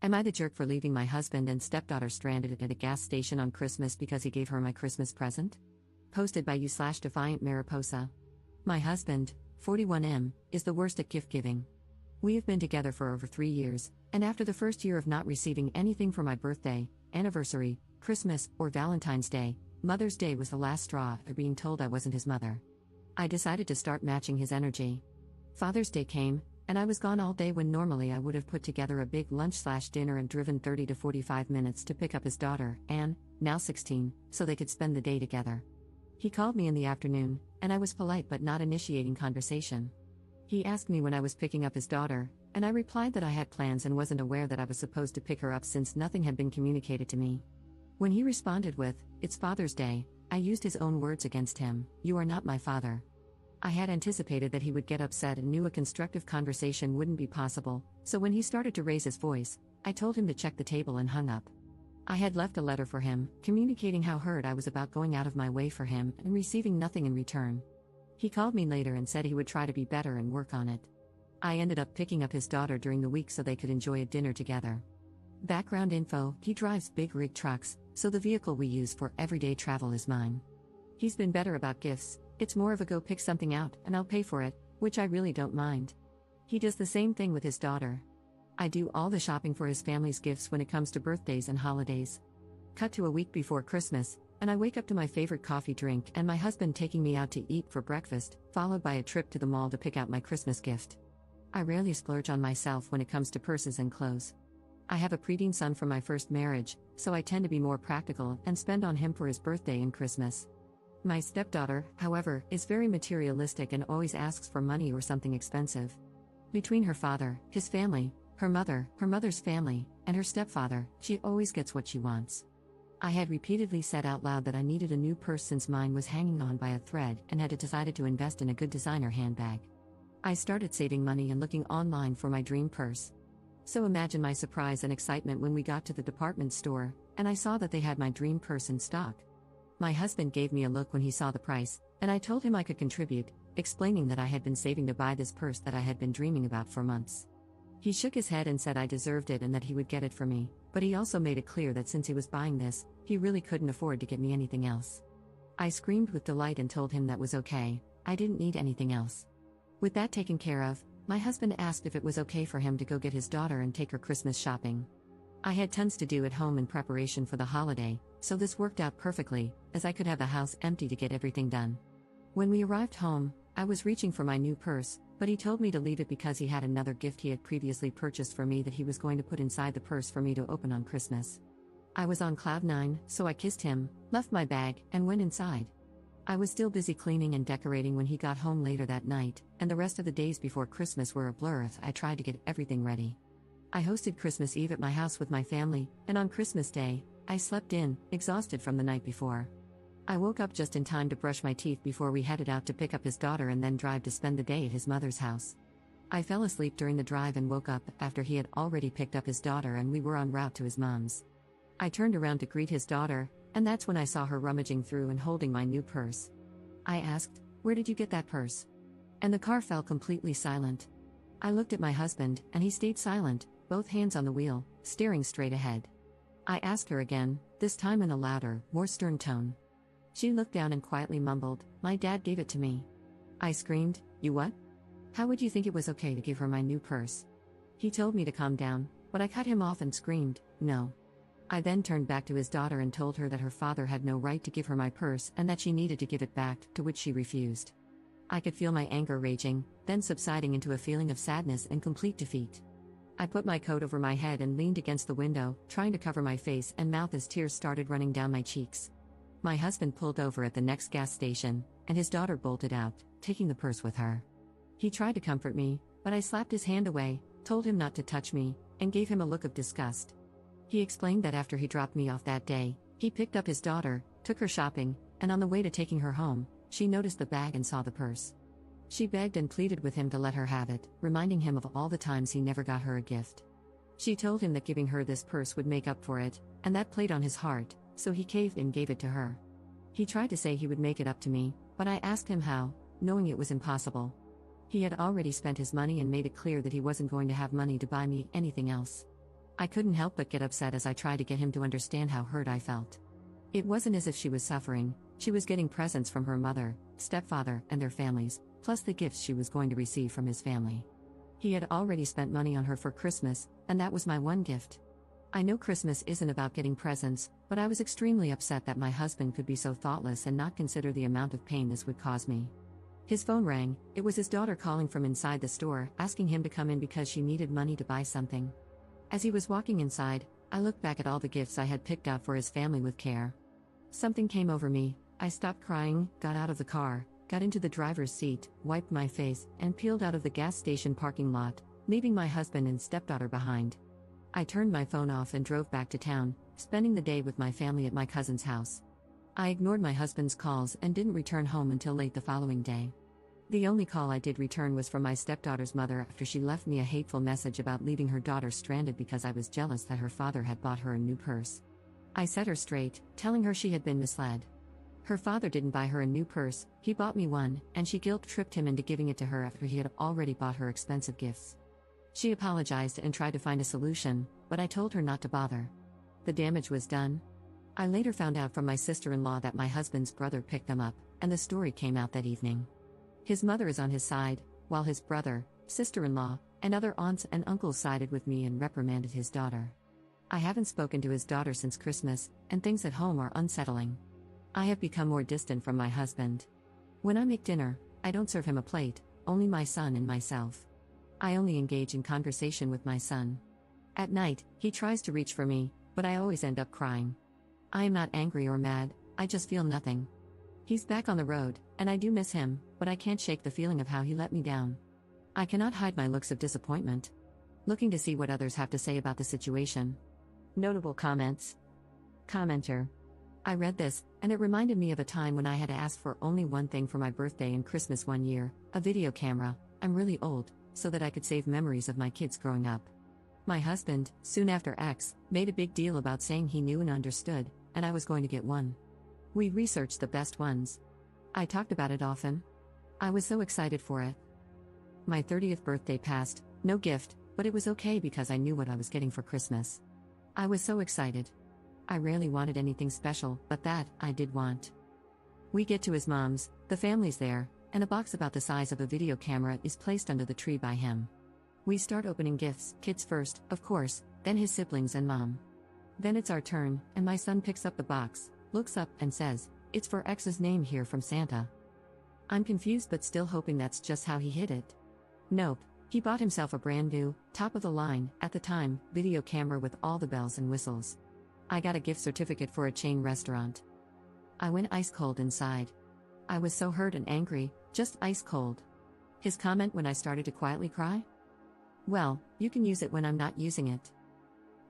Am I the jerk for leaving my husband and stepdaughter stranded at a gas station on Christmas because he gave her my Christmas present? Posted by you/Defiant Mariposa. My husband, 41M, is the worst at gift giving. We have been together for over 3 years, and after the first year of not receiving anything for my birthday, anniversary, Christmas, or Valentine's Day, Mother's Day was the last straw after being told I wasn't his mother. I decided to start matching his energy. Father's Day came, and I was gone all day when normally I would have put together a big lunch/dinner and driven 30 to 45 minutes to pick up his daughter, Anne, now 16, so they could spend the day together. He called me in the afternoon, and I was polite but not initiating conversation. He asked me when I was picking up his daughter, and I replied that I had plans and wasn't aware that I was supposed to pick her up since nothing had been communicated to me. When he responded with, "It's Father's Day," I used his own words against him, "You are not my father." I had anticipated that he would get upset and knew a constructive conversation wouldn't be possible, so when he started to raise his voice, I told him to check the table and hung up. I had left a letter for him, communicating how hurt I was about going out of my way for him and receiving nothing in return. He called me later and said he would try to be better and work on it. I ended up picking up his daughter during the week so they could enjoy a dinner together. Background info: he drives big rig trucks, so the vehicle we use for everyday travel is mine. He's been better about gifts. It's more of a go pick something out and I'll pay for it, which I really don't mind. He does the same thing with his daughter. I do all the shopping for his family's gifts when it comes to birthdays and holidays. Cut to a week before Christmas, and I wake up to my favorite coffee drink and my husband taking me out to eat for breakfast, followed by a trip to the mall to pick out my Christmas gift. I rarely splurge on myself when it comes to purses and clothes. I have a preteen son from my first marriage, so I tend to be more practical and spend on him for his birthday and Christmas. My stepdaughter, however, is very materialistic and always asks for money or something expensive. Between her father, his family, her mother's family, and her stepfather, she always gets what she wants. I had repeatedly said out loud that I needed a new purse since mine was hanging on by a thread and had decided to invest in a good designer handbag. I started saving money and looking online for my dream purse. So imagine my surprise and excitement when we got to the department store, and I saw that they had my dream purse in stock. My husband gave me a look when he saw the price, and I told him I could contribute, explaining that I had been saving to buy this purse that I had been dreaming about for months. He shook his head and said I deserved it and that he would get it for me, but he also made it clear that since he was buying this, he really couldn't afford to get me anything else. I screamed with delight and told him that was okay, I didn't need anything else. With that taken care of, my husband asked if it was okay for him to go get his daughter and take her Christmas shopping. I had tons to do at home in preparation for the holiday, so this worked out perfectly, as I could have the house empty to get everything done. When we arrived home, I was reaching for my new purse, but he told me to leave it because he had another gift he had previously purchased for me that he was going to put inside the purse for me to open on Christmas. I was on cloud 9, so I kissed him, left my bag, and went inside. I was still busy cleaning and decorating when he got home later that night, and the rest of the days before Christmas were a blur as I tried to get everything ready. I hosted Christmas Eve at my house with my family, and on Christmas Day, I slept in, exhausted from the night before. I woke up just in time to brush my teeth before we headed out to pick up his daughter and then drive to spend the day at his mother's house. I fell asleep during the drive and woke up after he had already picked up his daughter and we were en route to his mom's. I turned around to greet his daughter, and that's when I saw her rummaging through and holding my new purse. I asked, "Where did you get that purse?" And the car fell completely silent. I looked at my husband, and he stayed silent, both hands on the wheel, staring straight ahead. I asked her again, this time in a louder, more stern tone. She looked down and quietly mumbled, "My dad gave it to me." I screamed, "You what? How would you think it was okay to give her my new purse?" He told me to calm down, but I cut him off and screamed, "No." I then turned back to his daughter and told her that her father had no right to give her my purse and that she needed to give it back, to which she refused. I could feel my anger raging, then subsiding into a feeling of sadness and complete defeat. I put my coat over my head and leaned against the window, trying to cover my face and mouth as tears started running down my cheeks. My husband pulled over at the next gas station, and his daughter bolted out, taking the purse with her. He tried to comfort me, but I slapped his hand away, told him not to touch me, and gave him a look of disgust. He explained that after he dropped me off that day, he picked up his daughter, took her shopping, and on the way to taking her home, she noticed the bag and saw the purse. She begged and pleaded with him to let her have it, reminding him of all the times he never got her a gift. She told him that giving her this purse would make up for it, and that played on his heart, so he caved and gave it to her. He tried to say he would make it up to me, but I asked him how, knowing it was impossible. He had already spent his money and made it clear that he wasn't going to have money to buy me anything else. I couldn't help but get upset as I tried to get him to understand how hurt I felt. It wasn't as if she was suffering, she was getting presents from her mother, stepfather, and their families, plus the gifts she was going to receive from his family. He had already spent money on her for Christmas, and that was my one gift. I know Christmas isn't about getting presents, but I was extremely upset that my husband could be so thoughtless and not consider the amount of pain this would cause me. His phone rang. It was his daughter calling from inside the store, asking him to come in because she needed money to buy something. As he was walking inside, I looked back at all the gifts I had picked out for his family with care. Something came over me. I stopped crying, got out of the car, got into the driver's seat, wiped my face, and peeled out of the gas station parking lot, leaving my husband and stepdaughter behind. I turned my phone off and drove back to town, spending the day with my family at my cousin's house. I ignored my husband's calls and didn't return home until late the following day. The only call I did return was from my stepdaughter's mother after she left me a hateful message about leaving her daughter stranded because I was jealous that her father had bought her a new purse. I set her straight, telling her she had been misled. Her father didn't buy her a new purse, he bought me one, and she guilt-tripped him into giving it to her after he had already bought her expensive gifts. She apologized and tried to find a solution, but I told her not to bother. The damage was done. I later found out from my sister-in-law that my husband's brother picked them up, and the story came out that evening. His mother is on his side, while his brother, sister-in-law, and other aunts and uncles sided with me and reprimanded his daughter. I haven't spoken to his daughter since Christmas, and things at home are unsettling. I have become more distant from my husband. When I make dinner, I don't serve him a plate, only my son and myself. I only engage in conversation with my son. At night, he tries to reach for me, but I always end up crying. I am not angry or mad, I just feel nothing. He's back on the road, and I do miss him, but I can't shake the feeling of how he let me down. I cannot hide my looks of disappointment. Looking to see what others have to say about the situation. Notable comments. Commenter. I read this, and it reminded me of a time when I had asked for only one thing for my birthday and Christmas one year, a video camera. I'm really old, so that I could save memories of my kids growing up. My husband, soon after X, made a big deal about saying he knew and understood, and I was going to get one. We researched the best ones. I talked about it often. I was so excited for it. My 30th birthday passed, no gift, but it was okay because I knew what I was getting for Christmas. I was so excited. I rarely wanted anything special, but that, I did want. We get to his mom's, the family's there, and a box about the size of a video camera is placed under the tree by him. We start opening gifts, kids first, of course, then his siblings and mom. Then it's our turn, and my son picks up the box, looks up, and says, "It's for X's name here from Santa." I'm confused but still hoping that's just how he hid it. Nope, he bought himself a brand new, top-of-the-line, at the time, video camera with all the bells and whistles. I got a gift certificate for a chain restaurant. I went ice cold inside. I was so hurt and angry, just ice cold. His comment when I started to quietly cry? Well, you can use it when I'm not using it.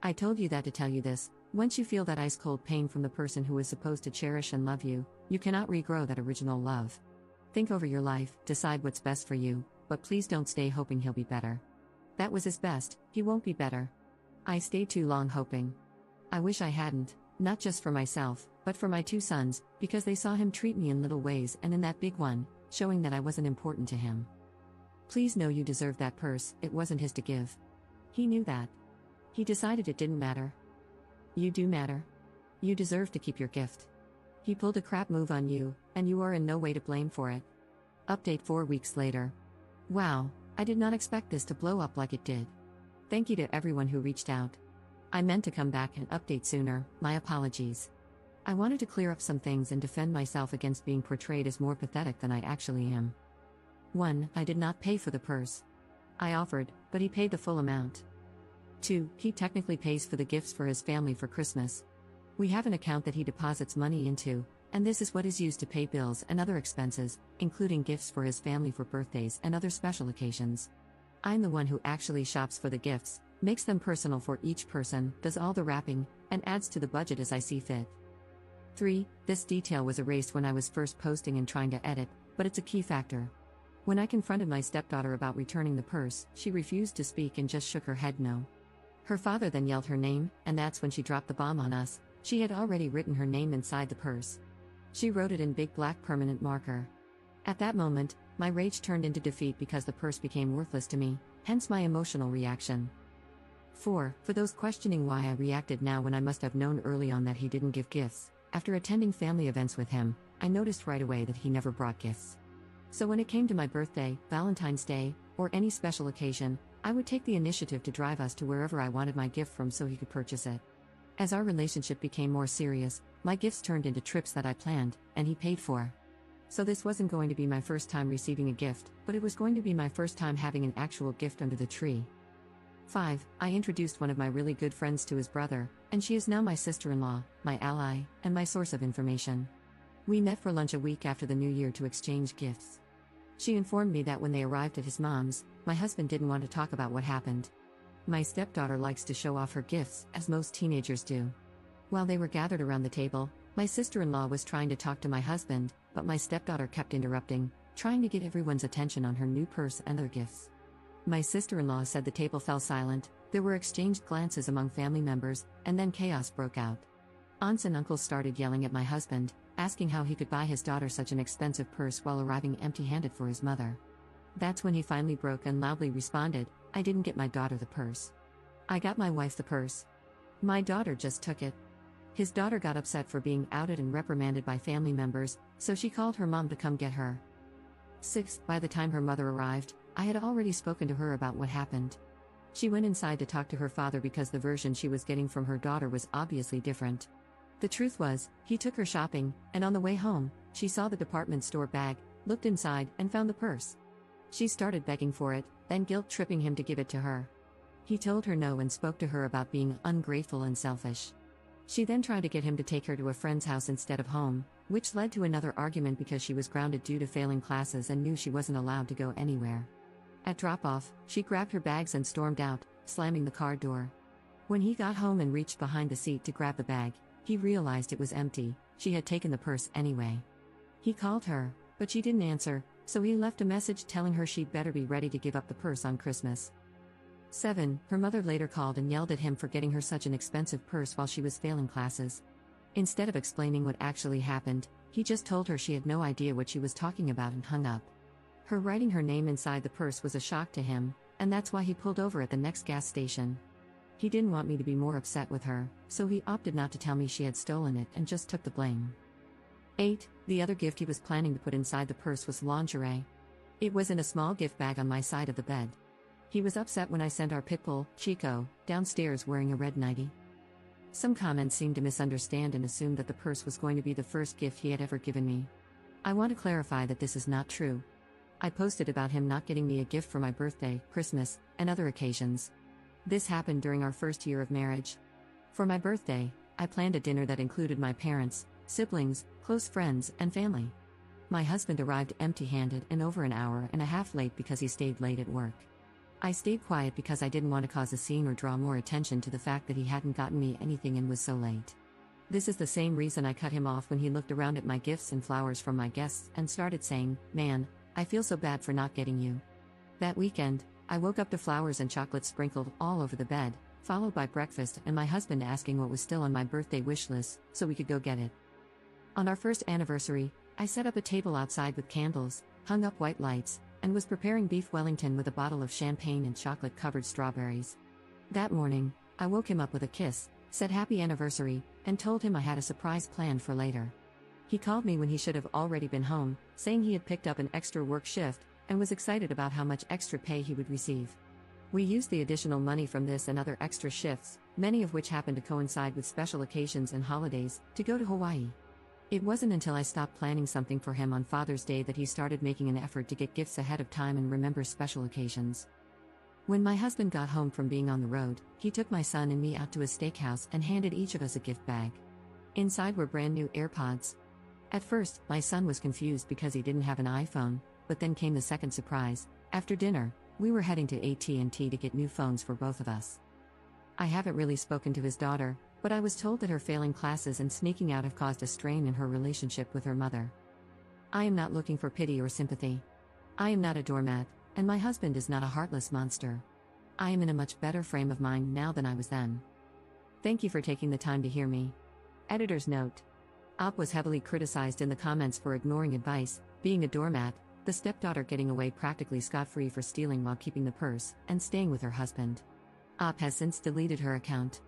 I told you that to tell you this. Once you feel that ice-cold pain from the person who is supposed to cherish and love you, you cannot regrow that original love. Think over your life, decide what's best for you, but please don't stay hoping he'll be better. That was his best, he won't be better. I stayed too long hoping. I wish I hadn't, not just for myself, but for my two sons, because they saw him treat me in little ways and in that big one, showing that I wasn't important to him. Please know you deserve that purse, it wasn't his to give. He knew that. He decided it didn't matter. You do matter. You deserve to keep your gift. He pulled a crap move on you, and you are in no way to blame for it. Update 4 weeks later. Wow, I did not expect this to blow up like it did. Thank you to everyone who reached out. I meant to come back and update sooner, my apologies. I wanted to clear up some things and defend myself against being portrayed as more pathetic than I actually am. 1. I did not pay for the purse. I offered, but he paid the full amount. 2. He technically pays for the gifts for his family for Christmas. We have an account that he deposits money into, and this is what is used to pay bills and other expenses, including gifts for his family for birthdays and other special occasions. I'm the one who actually shops for the gifts, makes them personal for each person, does all the wrapping, and adds to the budget as I see fit. 3. This detail was erased when I was first posting and trying to edit, but it's a key factor. When I confronted my stepdaughter about returning the purse, she refused to speak and just shook her head no. Her father then yelled her name, and that's when she dropped the bomb on us. She had already written her name inside the purse. She wrote it in big black permanent marker. At that moment, my rage turned into defeat because the purse became worthless to me, hence my emotional reaction. 4. For those questioning why I reacted now when I must have known early on that he didn't give gifts, after attending family events with him, I noticed right away that he never brought gifts. So when it came to my birthday, Valentine's Day, or any special occasion, I would take the initiative to drive us to wherever I wanted my gift from so he could purchase it. As our relationship became more serious, my gifts turned into trips that I planned, and he paid for. So this wasn't going to be my first time receiving a gift, but it was going to be my first time having an actual gift under the tree. 5. I introduced one of my really good friends to his brother, and she is now my sister-in-law, my ally, and my source of information. We met for lunch a week after the new year to exchange gifts. She informed me that when they arrived at his mom's, my husband didn't want to talk about what happened. My stepdaughter likes to show off her gifts, as most teenagers do. While they were gathered around the table, my sister-in-law was trying to talk to my husband, but my stepdaughter kept interrupting, trying to get everyone's attention on her new purse and their gifts. My sister-in-law said the table fell silent, there were exchanged glances among family members, and then chaos broke out. Aunts and uncles started yelling at my husband, asking how he could buy his daughter such an expensive purse while arriving empty-handed for his mother. That's when he finally broke and loudly responded, "I didn't get my daughter the purse. I got my wife the purse. My daughter just took it." His daughter got upset for being outed and reprimanded by family members, so she called her mom to come get her. 6. By the time her mother arrived, I had already spoken to her about what happened. She went inside to talk to her father because the version she was getting from her daughter was obviously different. The truth was, he took her shopping, and on the way home, she saw the department store bag, looked inside, and found the purse. She started begging for it, then guilt-tripping him to give it to her. He told her no and spoke to her about being ungrateful and selfish. She then tried to get him to take her to a friend's house instead of home, which led to another argument because she was grounded due to failing classes and knew she wasn't allowed to go anywhere. At drop-off, she grabbed her bags and stormed out, slamming the car door. When he got home and reached behind the seat to grab the bag, he realized it was empty. She had taken the purse anyway. He called her, but she didn't answer, so he left a message telling her she'd better be ready to give up the purse on Christmas. 7. Her mother later called and yelled at him for getting her such an expensive purse while she was failing classes. Instead of explaining what actually happened, he just told her she had no idea what she was talking about and hung up. Her writing her name inside the purse was a shock to him, and that's why he pulled over at the next gas station. He didn't want me to be more upset with her, so he opted not to tell me she had stolen it and just took the blame. 8. The other gift he was planning to put inside the purse was lingerie. It was in a small gift bag on my side of the bed. He was upset when I sent our pit bull, Chico, downstairs wearing a red nightie. Some comments seemed to misunderstand and assume that the purse was going to be the first gift he had ever given me. I want to clarify that this is not true. I posted about him not getting me a gift for my birthday, Christmas, and other occasions. This happened during our first year of marriage. For my birthday, I planned a dinner that included my parents, siblings, close friends, and family. My husband arrived empty-handed and over an hour and a half late because he stayed late at work. I stayed quiet because I didn't want to cause a scene or draw more attention to the fact that he hadn't gotten me anything and was so late. This is the same reason I cut him off when he looked around at my gifts and flowers from my guests and started saying, "Man, I feel so bad for not getting you." That weekend, I woke up to flowers and chocolate sprinkled all over the bed, followed by breakfast and my husband asking what was still on my birthday wish list so we could go get it. On our first anniversary, I set up a table outside with candles, hung up white lights, and was preparing beef Wellington with a bottle of champagne and chocolate-covered strawberries. That morning, I woke him up with a kiss, said happy anniversary, and told him I had a surprise planned for later. He called me when he should have already been home, saying he had picked up an extra work shift, and was excited about how much extra pay he would receive. We used the additional money from this and other extra shifts, many of which happened to coincide with special occasions and holidays, to go to Hawaii. It wasn't until I stopped planning something for him on Father's Day that he started making an effort to get gifts ahead of time and remember special occasions. When my husband got home from being on the road, he took my son and me out to a steakhouse and handed each of us a gift bag. Inside were brand new AirPods. At first, my son was confused because he didn't have an iPhone, but then came the second surprise. After dinner, we were heading to AT&T to get new phones for both of us. I haven't really spoken to his daughter, but I was told that her failing classes and sneaking out have caused a strain in her relationship with her mother. I am not looking for pity or sympathy. I am not a doormat, and my husband is not a heartless monster. I am in a much better frame of mind now than I was then. Thank you for taking the time to hear me. Editor's note. Op was heavily criticized in the comments for ignoring advice, being a doormat, the stepdaughter getting away practically scot-free for stealing while keeping the purse, and staying with her husband. AITAH has since deleted her account.